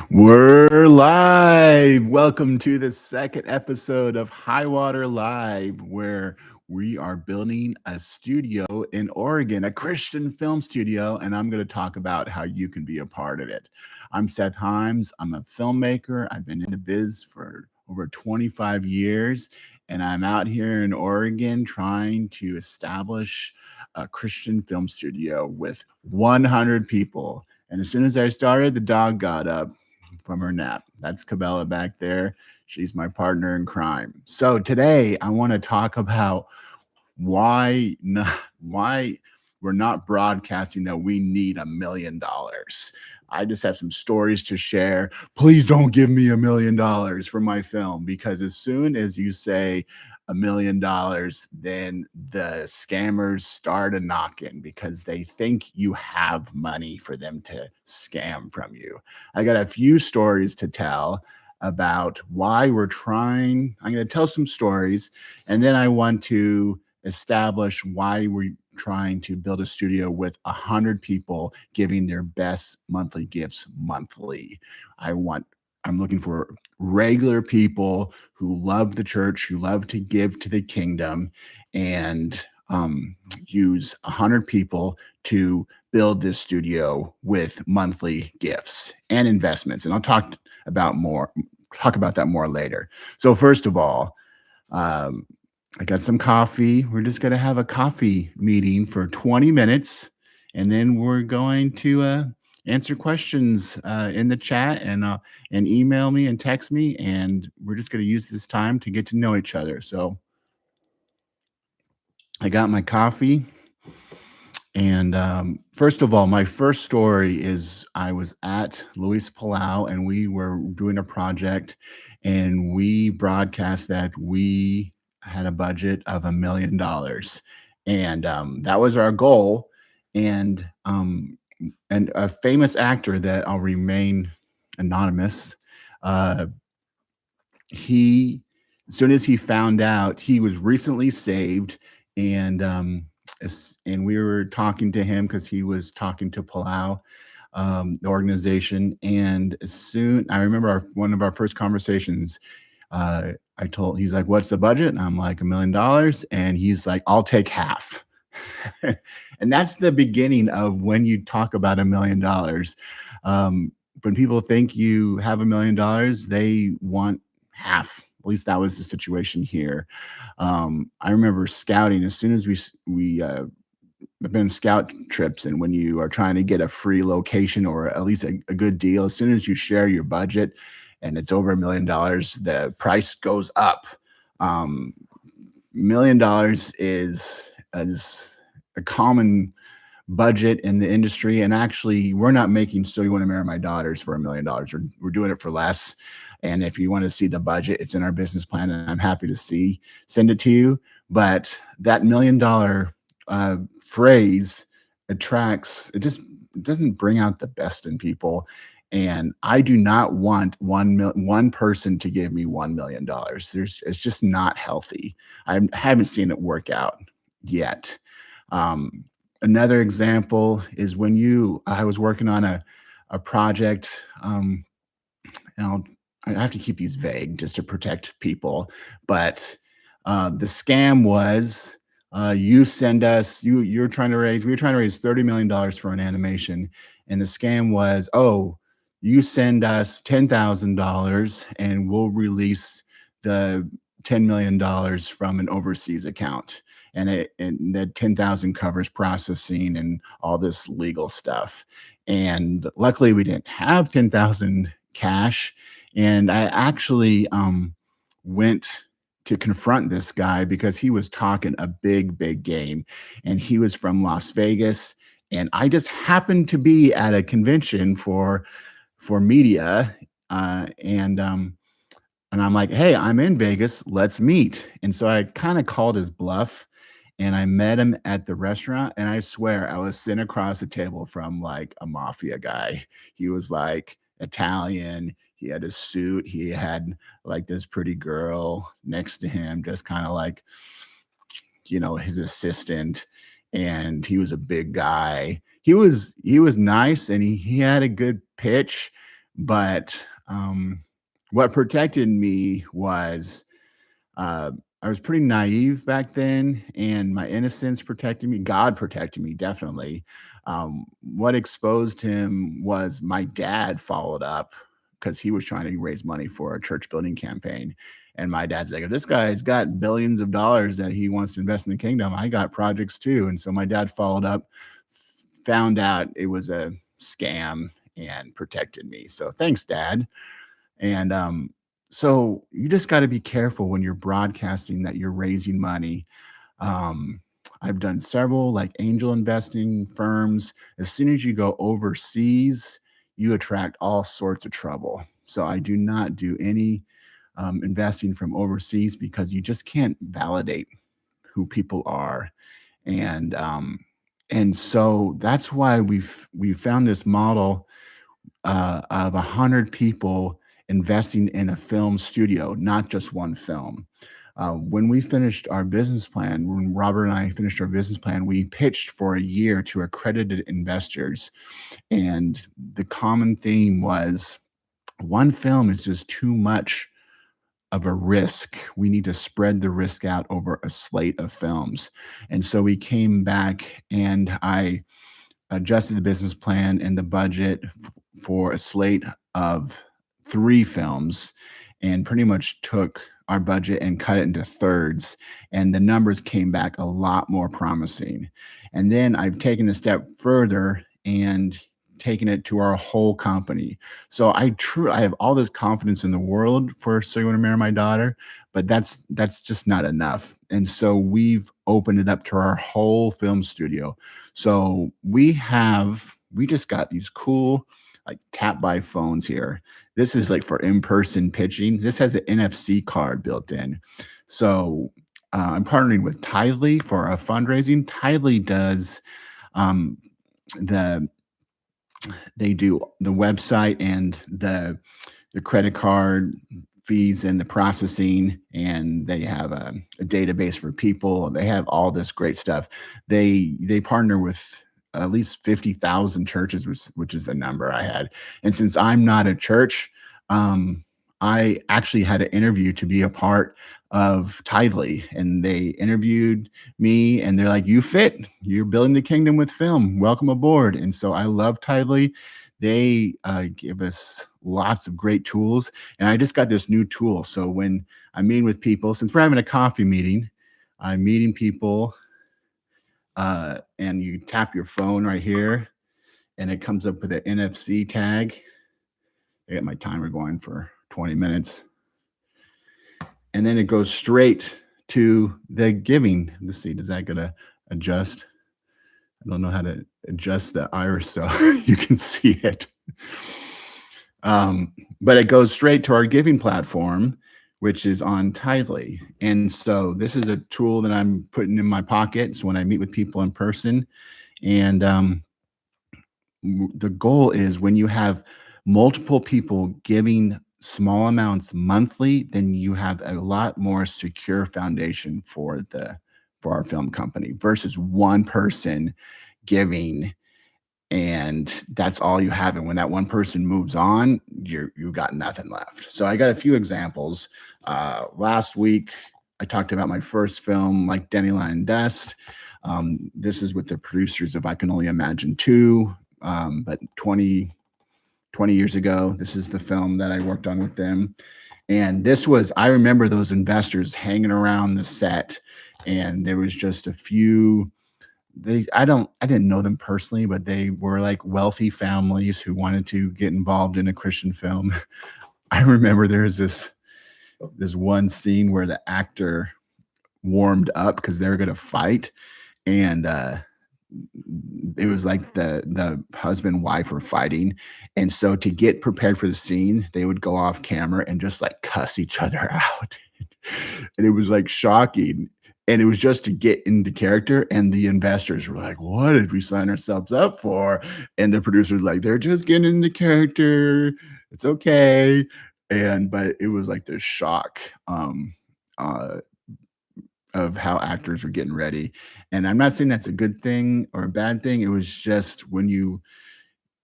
We're live. Welcome to the second episode of Highwater Live, where we are building a studio in Oregon, a Christian film studio, and I'm going to talk about how you can be a part of it. I'm Seth Himes. I'm a filmmaker. I've been in the biz for over 25 years, and I'm out here in Oregon trying to establish a Christian film studio with 100 people. And as soon as I started, the dog got up from her nap. That's Cabela back there. She's my partner in crime. So today I want to talk about why we're not broadcasting that we need $1 million. I just have some stories to share. Please don't give me $1 million for my film, because as soon as you say $1 million, then the scammers start a knocking because they think you have money for them to scam from you. I got a few stories to tell about why we're trying. I'm going to tell some stories, and then I want to establish why we're trying to build a studio with 100 people giving their best monthly gifts monthly. I'm looking for regular people who love the church, who love to give to the kingdom, and use 100 people to build this studio with monthly gifts and investments. And I'll talk about that more later. So first of all, um, I got some coffee. We're just going to have a coffee meeting for 20 minutes, and then we're going to answer questions in the chat, and email me and text me, and we're just going to use this time to get to know each other. So I got my coffee, and first of all, my first story is I was at Luis Palau, and we were doing a project, and we broadcast that we had a budget of $1 million, and that was our goal. And and a famous actor that I'll remain anonymous, uh, he as soon as he found out, he was recently saved, and and we were talking to him because he was talking to Palau, the organization. And as soon I remember one of our first conversations, he's like, "What's the budget?" And I'm like, $1 million. And he's like, "I'll take half." And that's the beginning of when you talk about $1 million. When people think you have $1 million, they want half. At least that was the situation here. I remember scouting. As soon as I've been on scout trips, and when you are trying to get a free location or at least a good deal, as soon as you share your budget and it's over $1 million, the price goes up. $1 million is a common budget in the industry, and actually, we're not making "So You Want to Marry My Daughters" for $1 million. We're doing it for less. And if you want to see the budget, it's in our business plan, and I'm happy to send it to you. But that $1 million phrase attracts. It doesn't bring out the best in people. And I do not want one person to give me $1 million. It's just not healthy. I haven't seen it work out yet. Another example is I was working on a project, and I have to keep these vague just to protect people. But the scam was, you send us you're trying to raise we were trying to raise $30 million for an animation, and the scam was, oh, you send us $10,000 and we'll release the $10 million from an overseas account. And that 10,000 covers processing and all this legal stuff. And luckily we didn't have 10,000 cash. And I actually went to confront this guy because he was talking a big game, and he was from Las Vegas. And I just happened to be at a convention for media, and I'm like, "Hey, I'm in Vegas. Let's meet." And so I kind of called his bluff, and I met him at the restaurant. And I swear I was sitting across the table from like a mafia guy. He was like Italian. He had a suit. He had like this pretty girl next to him, just kind of like, his assistant. And he was a big guy. He was nice, and he had a good pitch, But what protected me was uh, I was pretty naive back then, and my innocence protected me. God protected me, definitely. What exposed him was my dad followed up because he was trying to raise money for a church building campaign. And my dad's like, if this guy's got billions of dollars that he wants to invest in the kingdom, I got projects too. And so my dad followed up, found out it was a scam, and protected me. So thanks, Dad. And so you just got to be careful when you're broadcasting that you're raising money. Um, I've done several like angel investing firms. As soon as you go overseas, you attract all sorts of trouble. So I do not do any investing from overseas because you just can't validate who people are. And so that's why we've found this model of 100 people investing in a film studio, not just one film. When we finished our business plan, when Robert and I finished our business plan, we pitched for a year to accredited investors. And the common theme was one film is just too much of a risk. We need to spread the risk out over a slate of films. And so we came back and I adjusted the business plan and the budget for a slate of 3 films and pretty much took our budget and cut it into thirds. And the numbers came back a lot more promising. And then I've taken a step further and taken it to our whole company. So I have all this confidence in the world for So You Want to Marry My Daughter, but that's just not enough. And so we've opened it up to our whole film studio. So we just got these cool like tap by phones here. This is like for in-person pitching. This has an NFC card built in. So I'm partnering with Tidely for a fundraising. Tidely does um, the they do the website and the credit card fees and the processing, and they have a database for people. They have all this great stuff. They partner with at least 50,000 churches, which is a number I had. And since I'm not a church, I actually had an interview to be a part of Tidely, and they interviewed me, and they're like, "You fit. You're building the kingdom with film. Welcome aboard." And so I love Tidely. They give us lots of great tools, and I just got this new tool. So when I'm meeting with people, since we're having a coffee meeting, I'm meeting people, and you tap your phone right here, and it comes up with an NFC tag. I got my timer going for 20 minutes. And then it goes straight to the giving. Let's see, does that gonna adjust? I don't know how to adjust the iris so you can see it. But it goes straight to our giving platform, which is on Tidely. And so this is a tool that I'm putting in my pocket. So when I meet with people in person, and the goal is when you have multiple people giving small amounts monthly, then you have a lot more secure foundation for our film company versus one person giving, and that's all you have. And when that one person moves on, you got nothing left. So I got a few examples. Last week I talked about my first film, like Denny Line Dust. This is with the producers of I Can Only Imagine 2. But 20 years ago, this is the film that I worked on with them. And I remember those investors hanging around the set, and there was just a few, I didn't know them personally, but they were like wealthy families who wanted to get involved in a Christian film. I remember there's this one scene where the actor warmed up because they were going to fight, and it was like the husband and wife were fighting, and so to get prepared for the scene, they would go off camera and just like cuss each other out. And it was like shocking, and it was just to get into character, and the investors were like, what did we sign ourselves up for? And the producers like, they're just getting into character, it's okay. And but it was like this shock uh of how actors were getting ready. And I'm not saying that's a good thing or a bad thing. It was just when you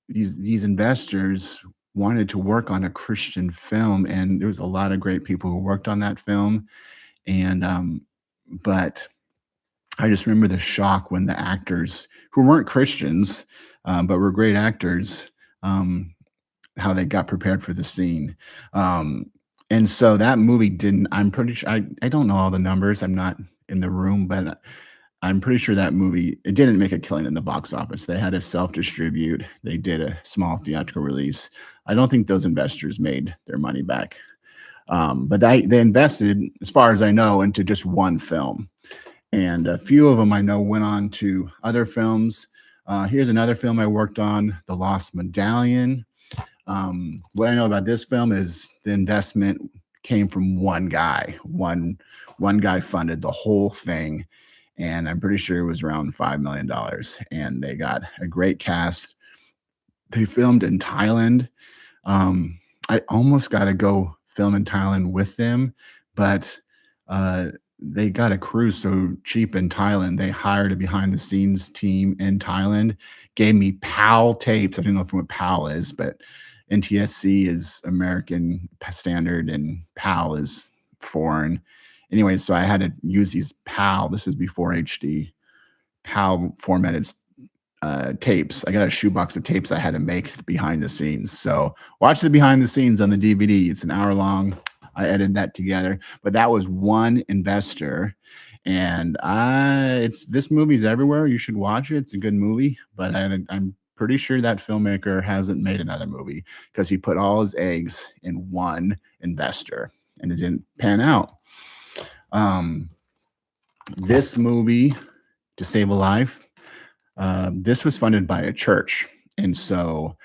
these investors wanted to work on a Christian film, and there was a lot of great people who worked on that film. And but I just remember the shock when the actors who weren't Christians, but were great actors, um, how they got prepared for the scene. Um, and so that movie didn't. I'm pretty sure. I don't know all the numbers. I'm not in the room, but I'm pretty sure that movie it didn't make a killing in the box office. They had to self-distribute. They did a small theatrical release. I don't think those investors made their money back. But they invested, as far as I know, into just one film, and a few of them I know went on to other films. Here's another film I worked on, The Lost Medallion. What I know about this film is the investment came from one guy. One guy funded the whole thing, and I'm pretty sure it was around $5 million. And they got a great cast. They filmed in Thailand. I almost got to go film in Thailand with them, but uh, they got a crew so cheap in Thailand. They hired a behind the scenes team in Thailand, gave me PAL tapes. I don't know what PAL is, but NTSC is American standard and PAL is foreign. Anyway, so I had to use these PAL. This is before HD. PAL formatted tapes. I got a shoebox of tapes I had to make behind the scenes. So watch the behind the scenes on the DVD. It's an hour long. I edited that together, but that was one investor. And it's this movie's everywhere. You should watch it. It's a good movie, but I'm pretty sure that filmmaker hasn't made another movie because he put all his eggs in one investor and it didn't pan out. Um, this movie, To Save a Life, this was funded by a church, and so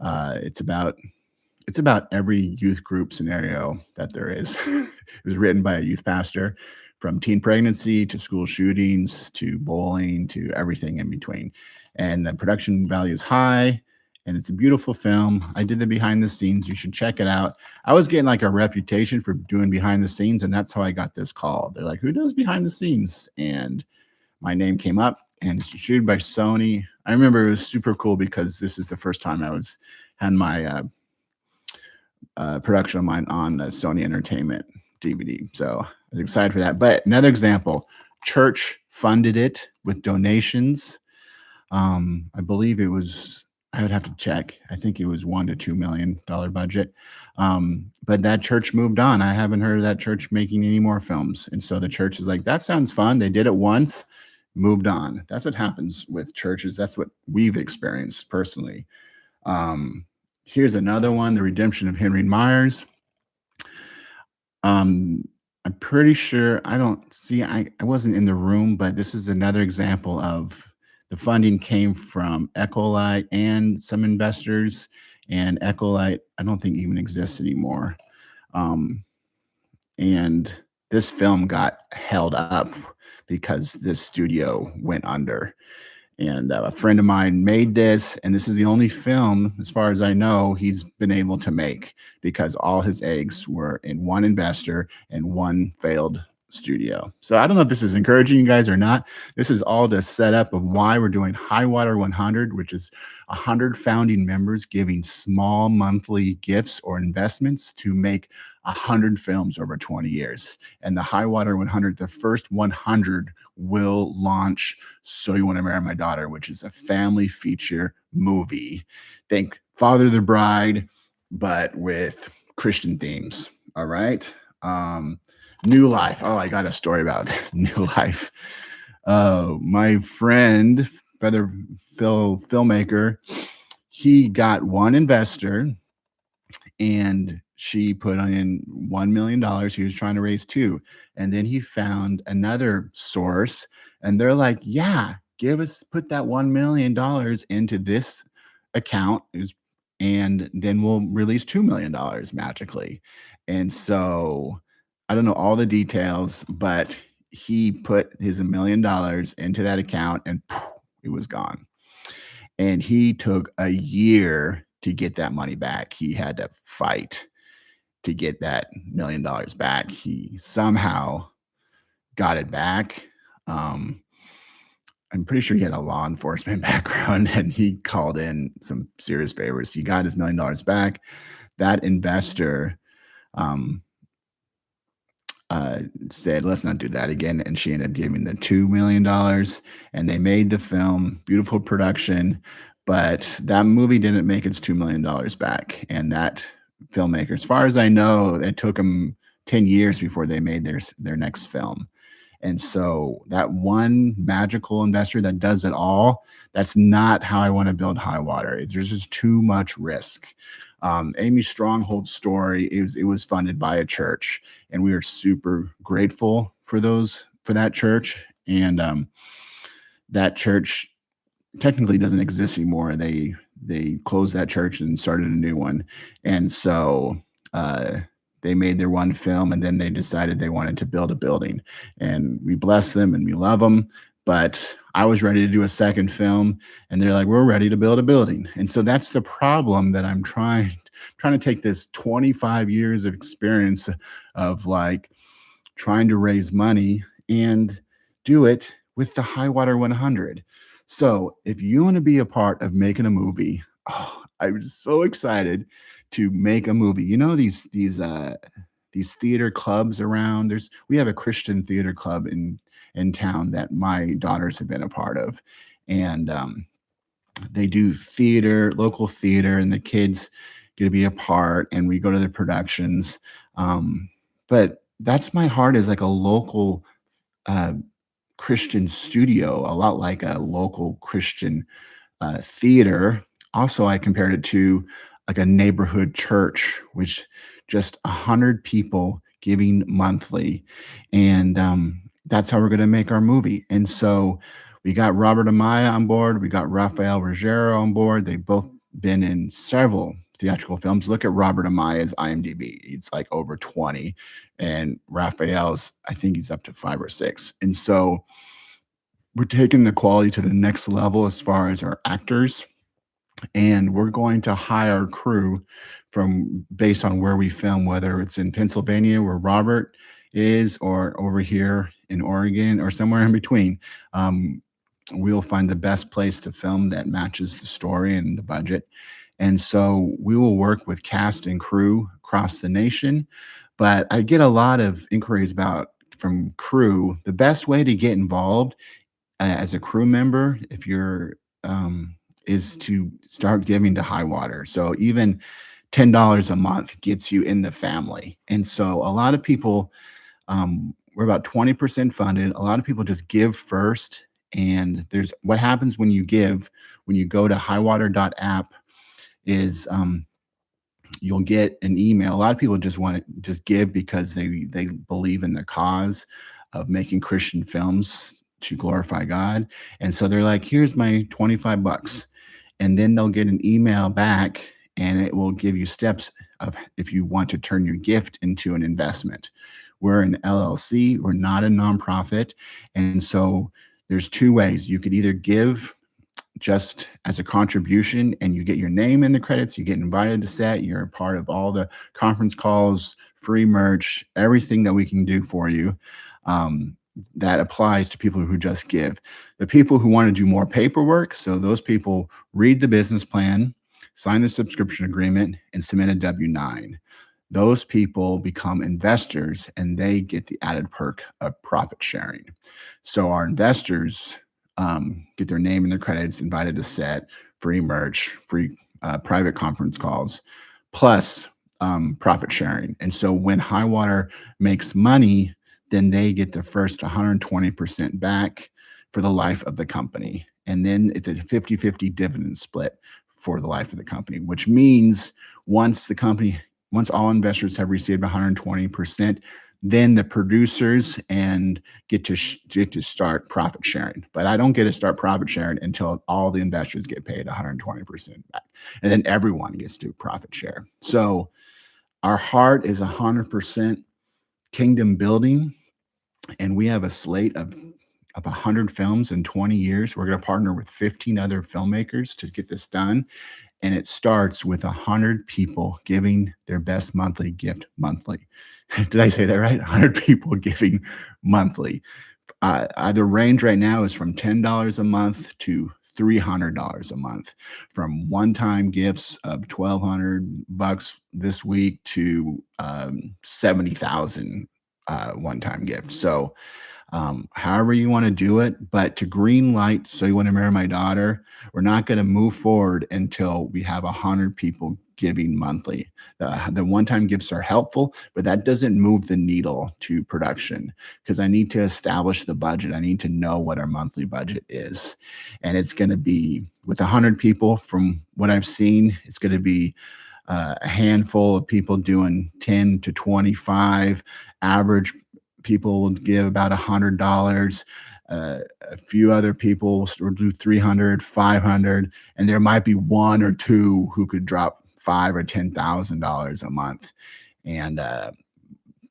it's about every youth group scenario that there is. It was written by a youth pastor, from teen pregnancy to school shootings to bowling to everything in between. And the production value is high, and it's a beautiful film. I did the behind the scenes. You should check it out. I was getting like a reputation for doing behind the scenes, and that's how I got this call. They're like, "Who does behind the scenes?" And my name came up, and it's distributed by Sony. I remember it was super cool because this is the first time I was had my production of mine on Sony Entertainment DVD. So I was excited for that. But another example, church funded it with donations. I believe it was, I would have to check. I think it was $1 to $2 million budget. But that church moved on. I haven't heard of that church making any more films. And so the church is like, that sounds fun. They did it once, moved on. That's what happens with churches. That's what we've experienced personally. Here's another one, The Redemption of Henry Myers. I'm pretty sure I don't see I wasn't in the room, but this is another example of the funding came from Ecolite and some investors, and Ecolite I don't think even exists anymore. Um, and this film got held up because this studio went under. And a friend of mine made this, and this is the only film, as far as I know, he's been able to make because all his eggs were in one investor and one failed studio. So I don't know if this is encouraging you guys or not. This is all to set up of why we're doing Highwater 100, which is 100 founding members giving small monthly gifts or investments to make 100 films over 20 years. And the Highwater 100, the first 100 will launch So You Want to Marry My Daughter, which is a family feature movie. Think Father of the Bride, but with Christian themes. All right. New Life. Oh, I got a story about New Life. My friend, brother Phil, filmmaker, he got one investor and she put in $1 million. He was trying to raise two. And then he found another source, and they're like, yeah, put that $1 million into this account, and then we'll release $2 million magically. And so I don't know all the details, but he put his $1 million into that account and poof, it was gone. And he took a year to get that money back. He had to fight to get that $1 million back. He somehow got it back. Um, I'm pretty sure he had a law enforcement background and he called in some serious favors. He got his $1 million back. That investor um, said, "Let's not do that again." And she ended up giving the $2 million, and they made the film, beautiful production. But that movie didn't make its $2 million back. And that filmmaker, as far as I know, it took them 10 years before they made their next film. And so that one magical investor that does it all, that's not how I want to build Highwater. There's just too much risk. Amy Stronghold's story is it was funded by a church, and we are super grateful for that church. And that church technically doesn't exist anymore. They closed that church and started a new one. And so uh, they made their one film, and then they decided they wanted to build a building. And we bless them and we love them. But I was ready to do a second film, and they're like, "We're ready to build a building." And so that's the problem that I'm trying to take this 25 years of experience of like trying to raise money and do it with the Highwater 100. So if you want to be a part of making a movie, oh, I was so excited to make a movie. You know these theater clubs around. We have a Christian theater club in town that my daughters have been a part of, and they do theater, local theater, and the kids get to be a part, and we go to the productions. But that's my heart is like a local uh, Christian studio, a lot like a local Christian theater. Also, I compared it to like a neighborhood church, which just 100 people giving monthly, and that's how we're going to make our movie. And so we got Robert Amaya on board, we got Rafael Ruggiero on board. They've both been in several theatrical films. Look at Robert Amaya's IMDb; it's like over 20, and Raphael's I think he's up to 5 or 6. And so we're taking the quality to the next level as far as our actors, and we're going to hire a crew from based on where we film, whether it's in Pennsylvania where Robert is, or over here in Oregon, or somewhere in between. Um, we'll find the best place to film that matches the story and the budget. And so we will work with cast and crew across the nation. But I get a lot of inquiries about from crew. The best way to get involved as a crew member, if you're is to start giving to Highwater. So even $10 a month gets you in the family. And so a lot of people, we're about 20% funded. A lot of people just give first. And there's what happens when you give, when you go to highwater.app is you'll get an email. A lot of people just want to just give because they believe in the cause of making Christian films to glorify God. And so they're like, "Here's my 25 bucks." And then they'll get an email back, and it will give you steps of if you want to turn your gift into an investment. We're an LLC, we're not a nonprofit. And so there's two ways. You could either give just as a contribution and you get your name in the credits, you get invited to set, you're a part of all the conference calls, free merch, everything that we can do for you. Um, that applies to people who just give. The people who want to do more paperwork, so those people read the business plan, sign the subscription agreement, and submit a W-9. Those people become investors and they get the added perk of profit sharing. So our investors get their name and their credits, invited to set, free merch, free private conference calls, plus profit sharing. And so when Highwater makes money, then they get the first 120% back for the life of the company. And then it's a 50-50 dividend split for the life of the company, which means once all investors have received 120%, then the producers and get to start profit sharing. But I don't get to start profit sharing until all the investors get paid 120% back. And then everyone gets to profit share. So our heart is 100% kingdom building, and we have a slate of 100 films in 20 years. We're going to partner with 15 other filmmakers to get this done. And it starts with 100 people giving their best monthly gift monthly. Did I say that right? 100 people giving monthly. The range right now is from $10 a month to $300 a month, from one-time gifts of 1,200 bucks this week to 70,000 one-time gift. So however you want to do it, but to green light, so you want to marry my daughter, we're not going to move forward until we have 100 people giving monthly. The one-time gifts are helpful, but that doesn't move the needle to production because I need to establish the budget. I need to know what our monthly budget is. And it's going to be with 100 people from what I've seen, it's going to be a handful of people doing 10 to 25. Average people will give about $100. A few other people will do 300, 500, and there might be one or two who could drop five or $10,000 a month. And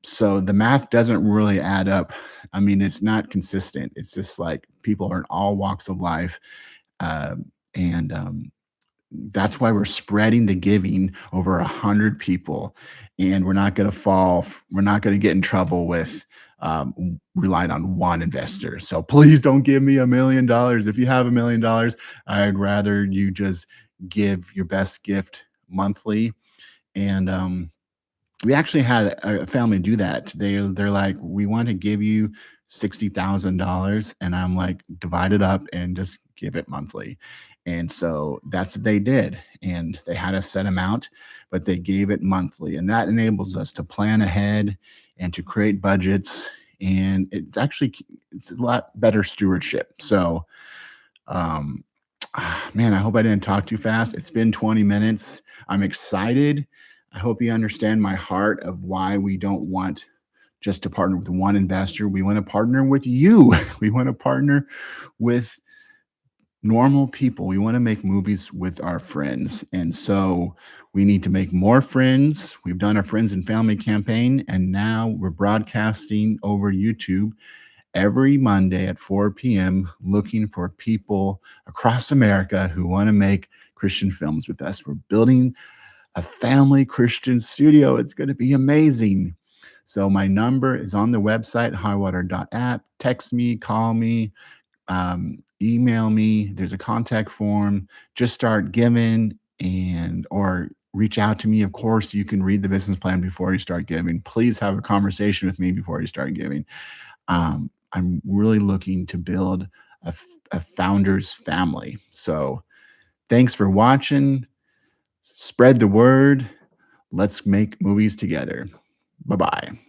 so the math doesn't really add up. I mean, it's not consistent. It's just like people are in all walks of life. Uh, and That's why we're spreading the giving over 100 people, and we're not going to get in trouble with relying on one investor. So please don't give me $1 million. If you have $1 million, I'd rather you just give your best gift monthly. And We actually had a family do that. They're like, we want to give you $60,000, and I'm like, divide it up and just give it monthly. And so that's what they did, and they had a set amount, but they gave it monthly, and that enables us to plan ahead and to create budgets. And it's a lot better stewardship. So um, man, I hope I didn't talk too fast. It's been 20 minutes. I'm excited. I hope you understand my heart of why we don't want just to partner with one investor. We want to partner with you. We want to partner with normal people. We want to make movies with our friends. And so we need to make more friends. We've done our friends and family campaign, and now we're broadcasting over YouTube every Monday at 4 p.m., looking for people across America who want to make Christian films with us. We're building a family Christian studio. It's going to be amazing. So my number is on the website, highwater.app. Text me, call me, email me. There's a contact form. Just start giving, and or reach out to me. Of course, you can read the business plan before you start giving. Please have a conversation with me before you start giving. I'm really looking to build a founder's family. So thanks for watching. Spread the word. Let's make movies together. Bye bye.